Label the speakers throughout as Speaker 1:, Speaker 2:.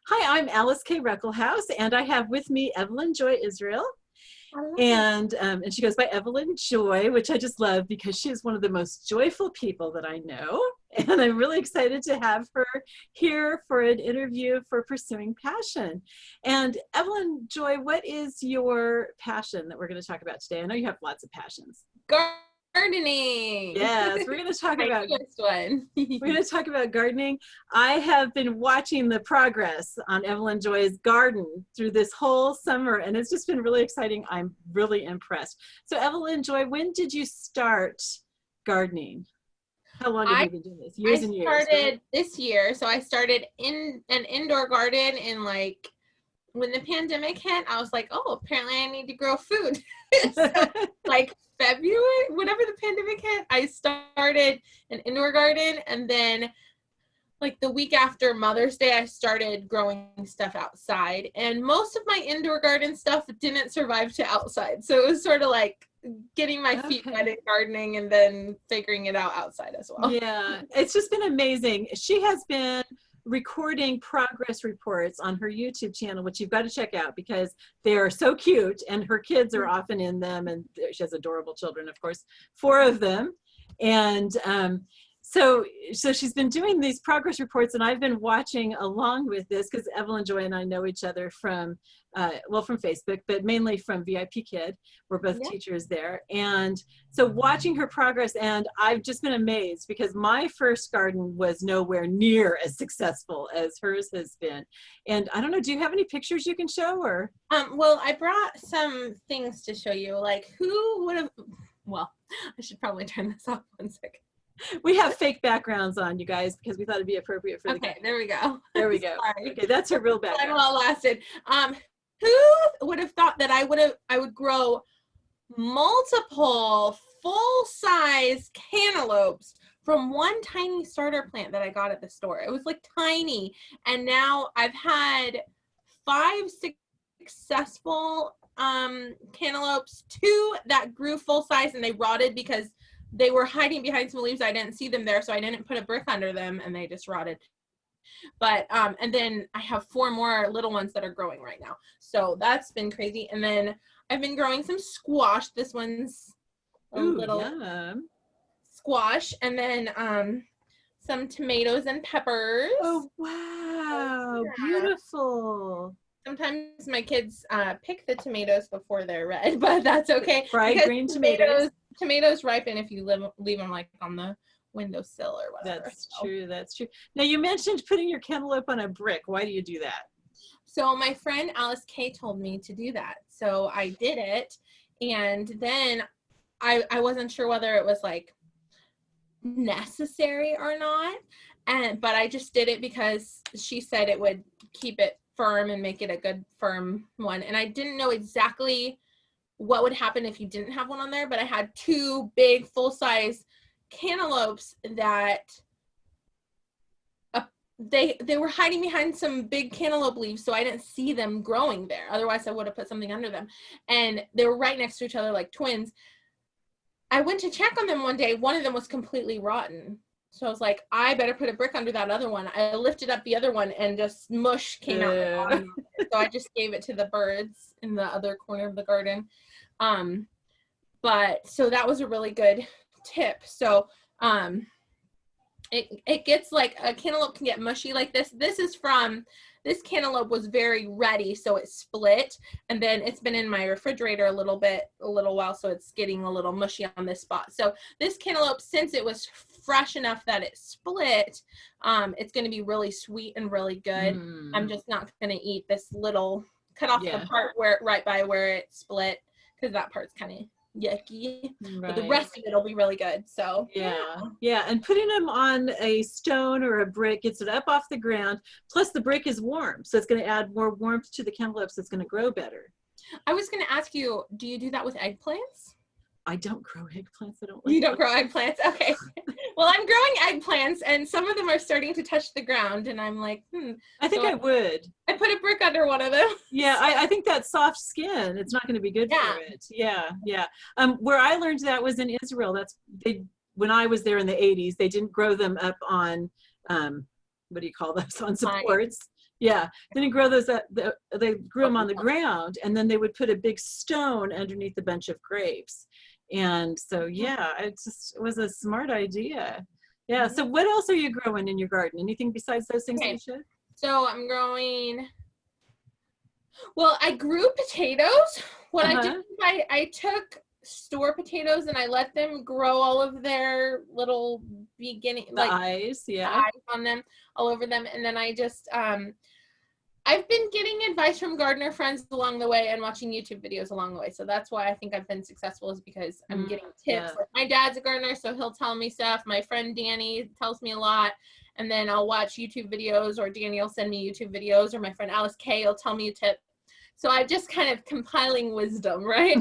Speaker 1: Hi, I'm Alyce-Kay Ruckelshaus, and I have with me Evelyn Joy Israel.
Speaker 2: I love it.
Speaker 1: And she goes by Evelyn Joy, which I just love because she is one of the most joyful people that I know. And I'm really excited to have her here for an interview for Pursuing Passion. And Evelyn Joy, what is your passion that we're going to talk about today? I know you have lots of passions.
Speaker 2: Gardening.
Speaker 1: Yes, we're going to talk about
Speaker 2: newest one.
Speaker 1: we're going to talk about gardening. I have been watching the progress on Evelyn Joy's garden through this whole summer, and it's just been really exciting. I'm really impressed. So Evelyn Joy, when did you start gardening? How long have you been doing this? Years and years.
Speaker 2: I started
Speaker 1: right?
Speaker 2: this year. So I started in an indoor garden in when the pandemic hit. I was like, oh, apparently I need to grow food. So February, whenever the pandemic hit, I started an indoor garden, and then the week after Mother's Day, I started growing stuff outside, and most of my indoor garden stuff didn't survive to outside. So it was sort of like getting my feet wet in gardening and then figuring it out outside as well.
Speaker 1: Yeah, it's just been amazing. She has been recording progress reports on her YouTube channel, which you've got to check out because they are so cute, and her kids are often in them, and she has adorable children, of course, 4 of them. And so she's been doing these progress reports, and I've been watching along with this because Evelyn Joy and I know each other from from Facebook, but mainly from VIP Kid. We're both teachers there. And so watching her progress, and I've just been amazed because my first garden was nowhere near as successful as hers has been. And I don't know, do you have any pictures you can show? Or
Speaker 2: well, I brought some things to show you. Who would have, well, I should probably turn this off 1 second.
Speaker 1: We have fake backgrounds on, you guys, because we thought it'd be appropriate for the
Speaker 2: Okay, there we go.
Speaker 1: There we go.
Speaker 2: Sorry.
Speaker 1: Okay, that's her real background.
Speaker 2: Well lasted. Who would have thought that I would grow multiple full-size cantaloupes from one tiny starter plant that I got at the store? It was tiny, and now I've had 5 successful cantaloupes, 2 that grew full size and they rotted because they were hiding behind some leaves. I didn't see them there, so I didn't put a brick under them, and they just rotted. But and then I have 4 more little ones that are growing right now, so that's been crazy. And then I've been growing some squash. This one's a little squash, and then some tomatoes and peppers.
Speaker 1: Oh wow, beautiful.
Speaker 2: Sometimes my kids pick the tomatoes before they're red, but that's okay.
Speaker 1: Fried green tomatoes.
Speaker 2: Tomatoes ripen if you leave them on the windowsill or whatever.
Speaker 1: That's true. That's true. Now you mentioned putting your cantaloupe on a brick. Why do you do that?
Speaker 2: So my friend Alyce-Kay told me to do that. So I did it, and then I wasn't sure whether it was necessary or not, but I just did it because she said it would keep it firm and make it a good firm one. And I didn't know exactly what would happen if you didn't have one on there, but I had 2 big full-size cantaloupes that they were hiding behind some big cantaloupe leaves, so I didn't see them growing there. Otherwise I would have put something under them, and they were right next to each other like twins. I went to check on them one day. One of them was completely rotten, so I was like, I better put a brick under that other one. I lifted up the other one, and just mush came out the bottom of it. So I just gave it to the birds in the other corner of the garden. But so that was a really good tip. So it gets a cantaloupe can get mushy like this. This cantaloupe was very ready, so it split, and then it's been in my refrigerator a little while, so it's getting a little mushy on this spot. So this cantaloupe, since it was fresh enough that it split, it's going to be really sweet and really good. I'm just not going to eat this little, cut off the part right by where it split, because that part's kind of yucky, but the rest of it will be really good. So yeah, and putting them on a stone or a brick gets it up off the ground, plus the brick is warm, so it's going to add more warmth to the cantaloupes. So it's going to grow better. I was going to ask you, do you do that with eggplants? I don't grow eggplants. I don't like. You don't grow eggplants? Okay. Well, I'm growing eggplants, and some of them are starting to touch the ground, and I'm like, I think I would. I put a brick under one of them. Yeah, I think that soft skin, it's not going to be good for it. Yeah, yeah. Where I learned that was in Israel. When I was there in the 80s, they didn't grow them up on
Speaker 1: what do you call those, on
Speaker 2: Fine.
Speaker 1: supports. Yeah, then you grow those, they grew them on the ground, and then they would put a big stone underneath a bunch of grapes. And so, yeah, it was a smart idea. Yeah, so what else are you growing in your garden? Anything besides those things that you showed?
Speaker 2: So I'm growing, well, I grew potatoes. What I did, I took store potatoes and I let them grow all of their little beginning,
Speaker 1: the eyes, yeah,
Speaker 2: eyes on them, all over them. And then I just, I've been getting advice from gardener friends along the way and watching YouTube videos along the way. So that's why I think I've been successful, is because I'm getting tips. Like, my dad's a gardener, so he'll tell me stuff. My friend Danny tells me a lot. And then I'll watch YouTube videos, or Danny will send me YouTube videos, or my friend Alyce-Kay will tell me a tip. So I'm just kind of compiling wisdom, right?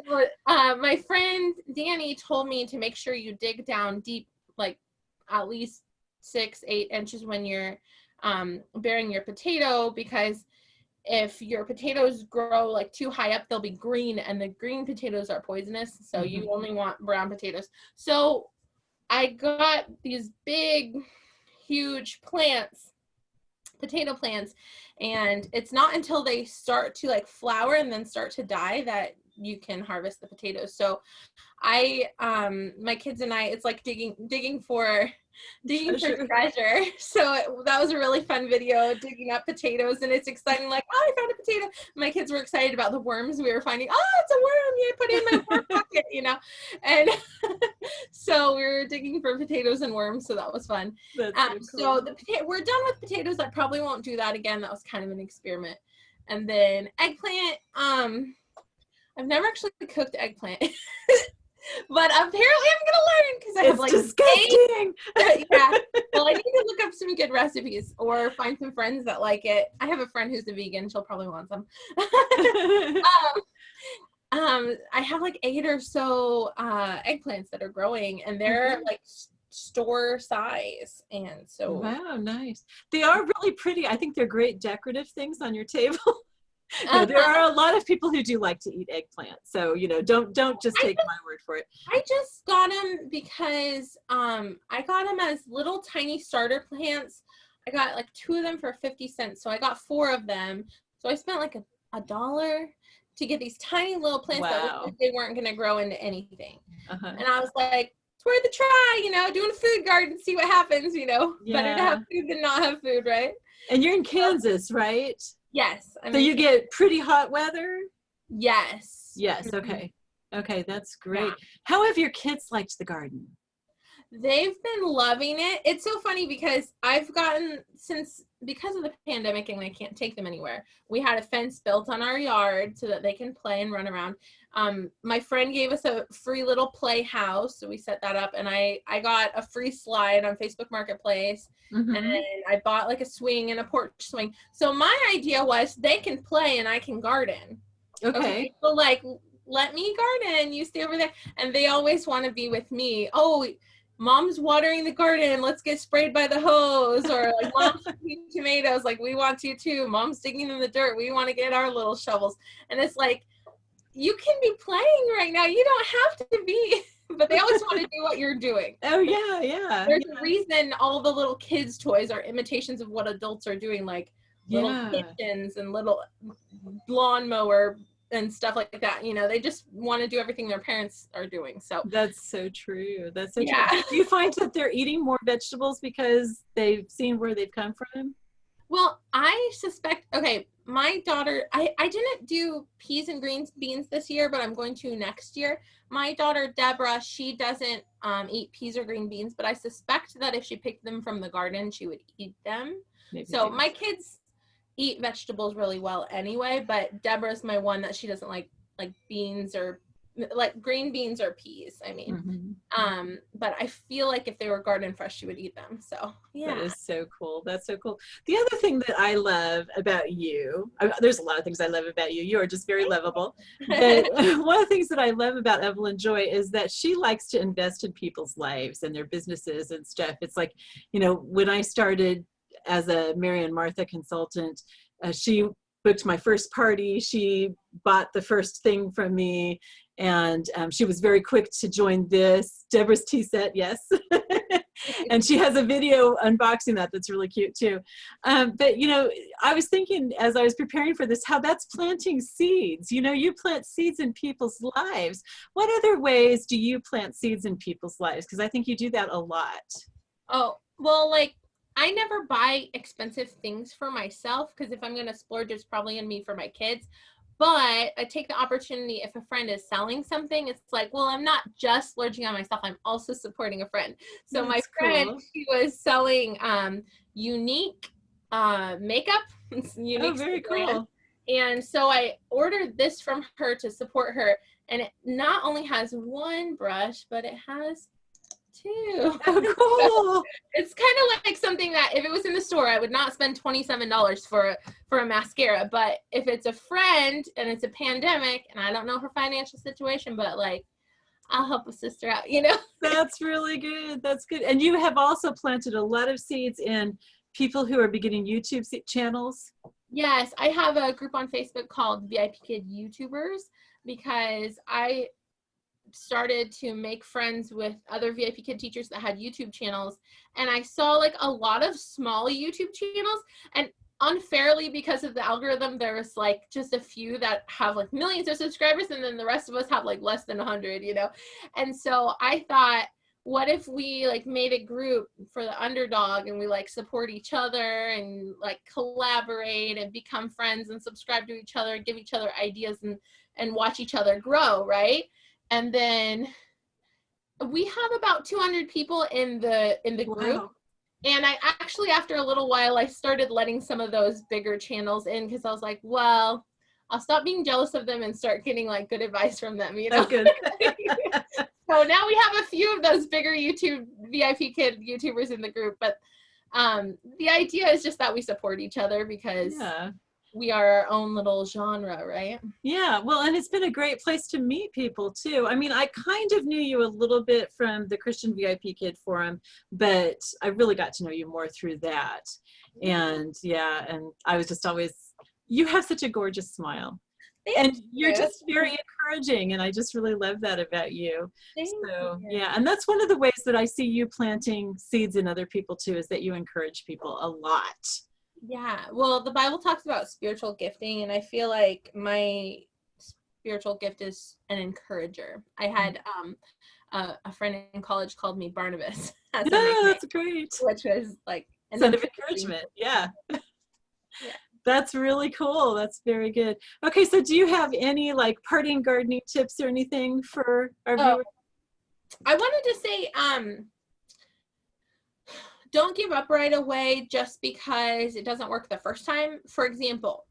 Speaker 2: So, my friend Danny told me to make sure you dig down deep, like at least 6-8 inches when you're burying your potato, because if your potatoes grow like too high up, they'll be green, and the green potatoes are poisonous. So you only want brown potatoes. So I got these big, huge plants, potato plants, and it's not until they start to like flower and then start to die that you can harvest the potatoes. So my kids and I, it's like digging for treasure. So that was a really fun video, digging up potatoes, and it's exciting, like, oh, I found a potato. My kids were excited about the worms we were finding. Oh, it's a worm, yeah, put it in my worm pocket, you know. And so we were digging for potatoes and worms, so that was fun.
Speaker 1: That's so cool.
Speaker 2: So we're done with potatoes. I probably won't do that again. That was kind of an experiment. And then eggplant, I've never actually cooked eggplant. But apparently I'm gonna learn, because I have like
Speaker 1: disgusting.
Speaker 2: Yeah. Well, I need to look up some good recipes or find some friends that like it. I have a friend who's a vegan. She'll probably want some. I have like 8 or so eggplants that are growing, and they're like store size. And so,
Speaker 1: wow, nice. They are really pretty. I think they're great decorative things on your table. No, there are a lot of people who do like to eat eggplant, so don't just take my word for it.
Speaker 2: I just got them because I got them as little tiny starter plants. I got like 2 of them for 50 cents, so I got 4 of them. So I spent like $1 to get these tiny little plants that looked like they weren't going to grow into anything. And I was like, it's worth a try, doing a food garden, see what happens, better to have food than not have food, right?
Speaker 1: And you're in Kansas, right?
Speaker 2: Yes.
Speaker 1: So you get pretty hot weather?
Speaker 2: Yes.
Speaker 1: Yes, okay. Okay, that's great. Yeah. How have your kids liked the garden?
Speaker 2: They've been loving it. It's so funny because I've gotten, because of the pandemic and I can't take them anywhere, we had a fence built on our yard so that they can play and run around. My friend gave us a free little playhouse, so we set that up, and I got a free slide on Facebook Marketplace, and I bought like a swing and a porch swing. So my idea was they can play and I can garden. Okay. So like, let me garden, you stay over there. And they always want to be with me. Oh, mom's watering the garden, let's get sprayed by the hose. Or like, mom's picking tomatoes, like, we want to too. Mom's digging in the dirt, we want to get our little shovels. And it's like, you can be playing right now, you don't have to be. But they always want to do what you're doing.
Speaker 1: Oh yeah, yeah.
Speaker 2: There's a reason all the little kids' toys are imitations of what adults are doing, like little kitchens and little lawnmower and stuff like that. They just want to do everything their parents are doing. So
Speaker 1: that's so true. That's so true. Do you find that they're eating more vegetables because they've seen where they've come from?
Speaker 2: Well, I suspect, my daughter, I didn't do peas and beans this year, but I'm going to next year. My daughter, Deborah, she doesn't eat peas or green beans, but I suspect that if she picked them from the garden, she would eat them. So my kids eat vegetables really well anyway, but Deborah's my one that she doesn't like beans or like green beans or peas. But I feel like if they were garden fresh, she would eat them. So yeah.
Speaker 1: That is so cool. That's so cool. The other thing that I love about you, there's a lot of things I love about you. You are just very lovable. But one of the things that I love about Evelyn Joy is that she likes to invest in people's lives and their businesses and stuff. It's like, when I started as a Mary and Martha consultant, she booked my first party. She bought the first thing from me, and she was very quick to join this. Deborah's tea set, yes. And she has a video unboxing that's really cute too. But, you know, I was thinking as I was preparing for this, how that's planting seeds. You know, you plant seeds in people's lives. What other ways do you plant seeds in people's lives? Because I think you do that a lot.
Speaker 2: Oh, well, like, I never buy expensive things for myself, because if I'm going to splurge, it's probably going to be for my kids. But I take the opportunity, if a friend is selling something, it's like, well, I'm not just splurging on myself, I'm also supporting a friend. So my friend,
Speaker 1: cool.
Speaker 2: she was selling unique makeup. Unique
Speaker 1: very
Speaker 2: brand.
Speaker 1: cool.
Speaker 2: And so I ordered this from her to support her. And it not only has one brush, but it has two.
Speaker 1: Oh, cool.
Speaker 2: It's kind of like something that if it was in the store, I would not spend $27 for a mascara. But if it's a friend and it's a pandemic, and I don't know her financial situation, but like, I'll help a sister out, you know?
Speaker 1: That's really good. That's good. And you have also planted a lot of seeds in people who are beginning YouTube channels.
Speaker 2: Yes, I have a group on Facebook called VIP Kid YouTubers, because I started to make friends with other VIP Kid teachers that had YouTube channels, and I saw like a lot of small YouTube channels, and unfairly, because of the algorithm, there was like just a few that have like millions of subscribers, and then the rest of us have like less than 100, you know? And so I thought, what if we like made a group for the underdog, and we like support each other and like collaborate and become friends and subscribe to each other, give each other ideas, and watch each other grow, right? And then we have about 200 people in the group.
Speaker 1: Wow.
Speaker 2: And I actually, after a little while, I started letting some of those bigger channels in, because I was like, well, I'll stop being jealous of them and start getting like good advice from them, you know?
Speaker 1: That's good.
Speaker 2: So now we have a few of those bigger VIP Kid YouTubers in the group. But the idea is just that we support each other, because we are our own little genre, right?
Speaker 1: Yeah, well, and it's been a great place to meet people too. I mean, I kind of knew you a little bit from the Christian VIP Kid Forum, but I really got to know you more through that. And yeah, and I was just always, you have such a gorgeous smile. And you're just very encouraging, and I just really love that about you. So yeah, and that's one of the ways that I see you planting seeds in other people too, is that you encourage people a lot.
Speaker 2: Yeah, well, the Bible talks about spiritual gifting, and I feel like my spiritual gift is an encourager. I had a friend in college called me Barnabas. As
Speaker 1: that's great.
Speaker 2: Which was like
Speaker 1: an encouragement. Yeah. That's really cool. That's very good. Okay, so do you have any like parting gardening tips or anything for our viewers?
Speaker 2: I wanted to say, don't give up right away just because it doesn't work the first time. For example,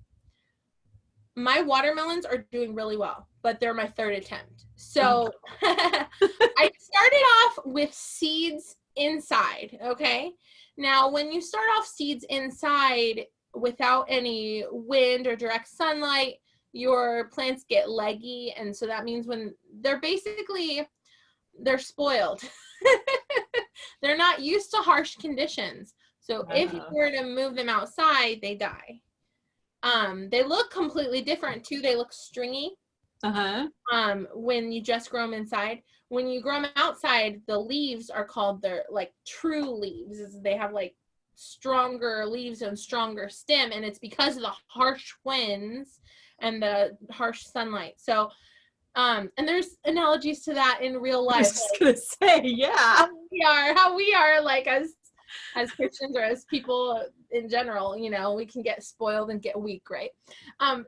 Speaker 2: my watermelons are doing really well, but they're my third attempt. So I started off with seeds inside, okay? Now, when you start off seeds inside without any wind or direct sunlight, your plants get leggy, and so that means when they're spoiled. They're not used to harsh conditions. So if you were to move them outside, they die. They look completely different too. They look stringy. When you just grow them inside. When you grow them outside, the leaves are called their like true leaves. They have like stronger leaves and stronger stem, and it's because of the harsh winds and the harsh sunlight. So and there's analogies to that in real life.
Speaker 1: I was just gonna say, yeah.
Speaker 2: How we are like as Christians or as people in general, you know, we can get spoiled and get weak, right?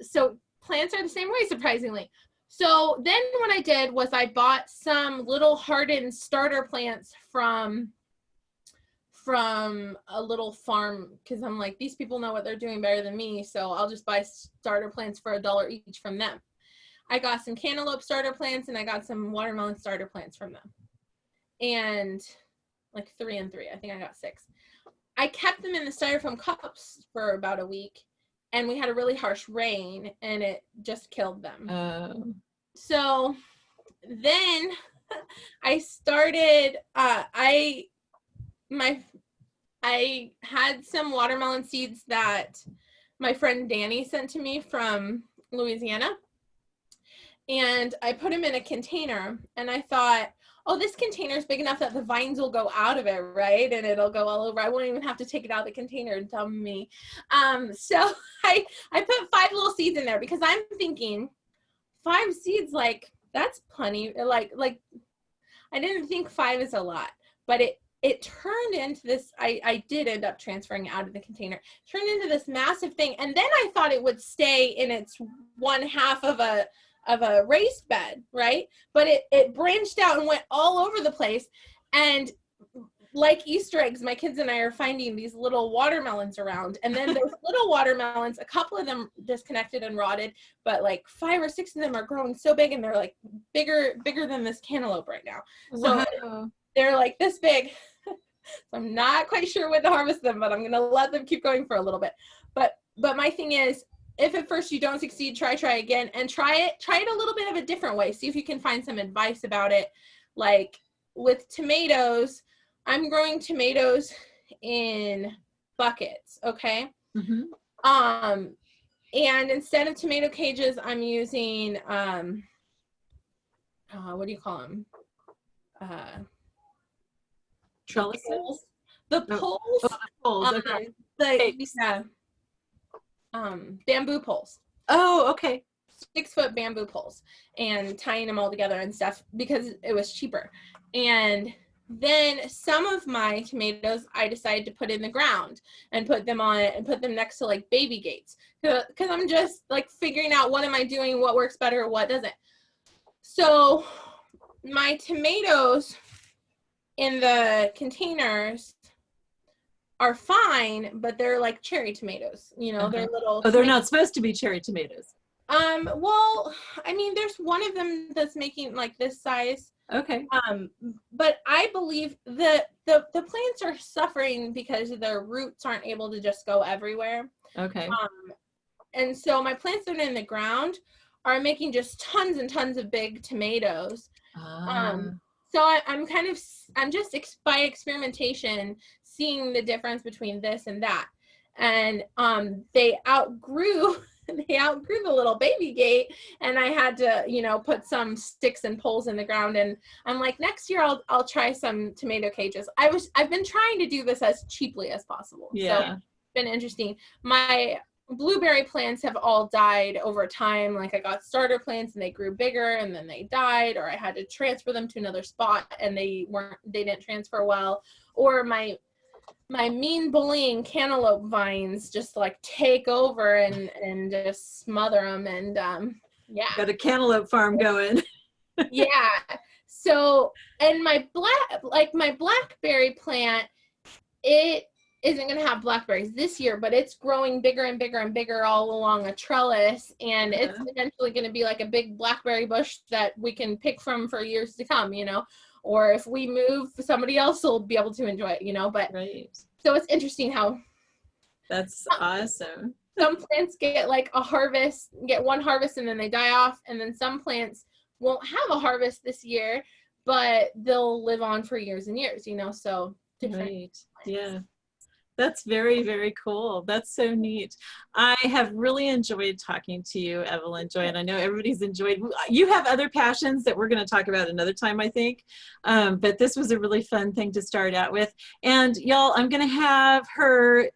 Speaker 2: So plants are the same way, surprisingly. So then what I did was I bought some little hardened starter plants from a little farm, because I'm like, these people know what they're doing better than me, so I'll just buy starter plants for $1 each from them. I got some cantaloupe starter plants, and I got some watermelon starter plants from them. And like 3 and 3, I think I got 6. I kept them in the styrofoam cups for about a week, and we had a really harsh rain, and it just killed them. So then I started, I had some watermelon seeds that my friend Danny sent to me from Louisiana. And I put them in a container, and I thought, oh, this container is big enough that the vines will go out of it, right? And it'll go all over. I won't even have to take it out of the container and tell me. So I put 5 little seeds in there because I'm thinking 5 seeds, like, that's plenty. Like I didn't think 5 is a lot, but it turned into this, I did end up transferring it out of the container, turned into this massive thing. And then I thought it would stay in its 1/2 of a raised bed, right? But it branched out and went all over the place. And like Easter eggs, my kids and I are finding these little watermelons around. And then those little watermelons, a couple of them disconnected and rotted, but like 5 or 6 of them are growing so big, and they're like bigger than this cantaloupe right now. So
Speaker 1: wow.
Speaker 2: they're like this big. So I'm not quite sure when to harvest them, but I'm going to let them keep going for a little bit. But my thing is, if at first you don't succeed, try again, and try it a little bit of a different way. See if you can find some advice about it. Like with tomatoes, I'm growing tomatoes in buckets, okay?
Speaker 1: Mm-hmm.
Speaker 2: And instead of tomato cages, I'm using, what do you call them?
Speaker 1: Trellises?
Speaker 2: The poles.
Speaker 1: Oh, the poles, okay.
Speaker 2: Bamboo poles.
Speaker 1: Oh, okay.
Speaker 2: 6-foot bamboo poles, and tying them all together and stuff because it was cheaper. And then some of my tomatoes I decided to put in the ground and put them on it and put them next to like baby gates, because I'm just like figuring out what am I doing, what works better, what doesn't. So my tomatoes in the containers are fine, but they're like cherry tomatoes, you know. They're little.
Speaker 1: Oh, they're not supposed to be cherry tomatoes.
Speaker 2: Well, I mean, there's one of them that's making like this size.
Speaker 1: Okay.
Speaker 2: But I believe the plants are suffering because their roots aren't able to just go everywhere.
Speaker 1: Okay.
Speaker 2: And so my plants that are in the ground are making just tons and tons of big tomatoes. So I'm just by experimentation seeing the difference between this and that. And they outgrew the little baby gate, and I had to, you know, put some sticks and poles in the ground. And I'm like, next year I'll try some tomato cages. I've been trying to do this as cheaply as possible.
Speaker 1: Yeah.
Speaker 2: So it's been interesting. My blueberry plants have all died over time. Like I got starter plants and they grew bigger and then they died, or I had to transfer them to another spot and they didn't transfer well. Or my mean bullying cantaloupe vines just like take over and just smother them. And yeah.
Speaker 1: Got a cantaloupe farm going.
Speaker 2: Yeah. So, and my blackberry plant, it isn't going to have blackberries this year, but it's growing bigger and bigger and bigger all along a trellis, and it's eventually going to be like a big blackberry bush that we can pick from for years to come, you know. Or if we move, somebody else will be able to enjoy it, you know. But
Speaker 1: right.
Speaker 2: So it's interesting how
Speaker 1: that's awesome.
Speaker 2: Some plants get like get one harvest and then they die off, and then some plants won't have a harvest this year, but they'll live on for years and years, you know. So different.
Speaker 1: Right. Yeah. That's very, very cool. That's so neat. I have really enjoyed talking to you, Evelyn Joy, and I know everybody's enjoyed. You have other passions that we're going to talk about another time, I think. But this was a really fun thing to start out with. And y'all, I'm going to have her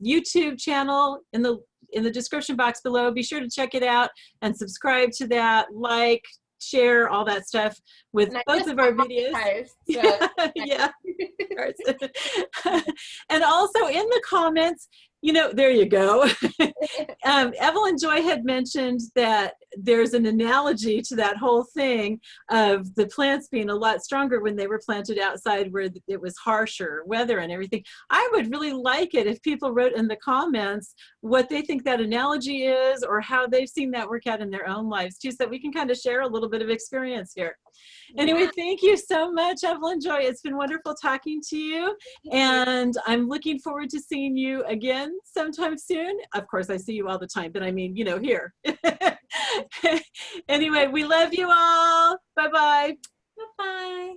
Speaker 1: YouTube channel in the description box below. Be sure to check it out and subscribe to that, like, share, all that stuff with both of our videos. So. Yeah. And also in the comments, you know, there you go. Evelyn Joy had mentioned that there's an analogy to that whole thing of the plants being a lot stronger when they were planted outside where it was harsher weather and everything. I would really like it if people wrote in the comments what they think that analogy is, or how they've seen that work out in their own lives too, so that we can kind of share a little bit of experience here. Anyway, thank you so much, Evelyn Joy. It's been wonderful talking to you, and I'm looking forward to seeing you again sometime soon. Of course, I see you all the time, but I mean, you know, here. Anyway, we love you all. Bye-bye.
Speaker 2: Bye-bye.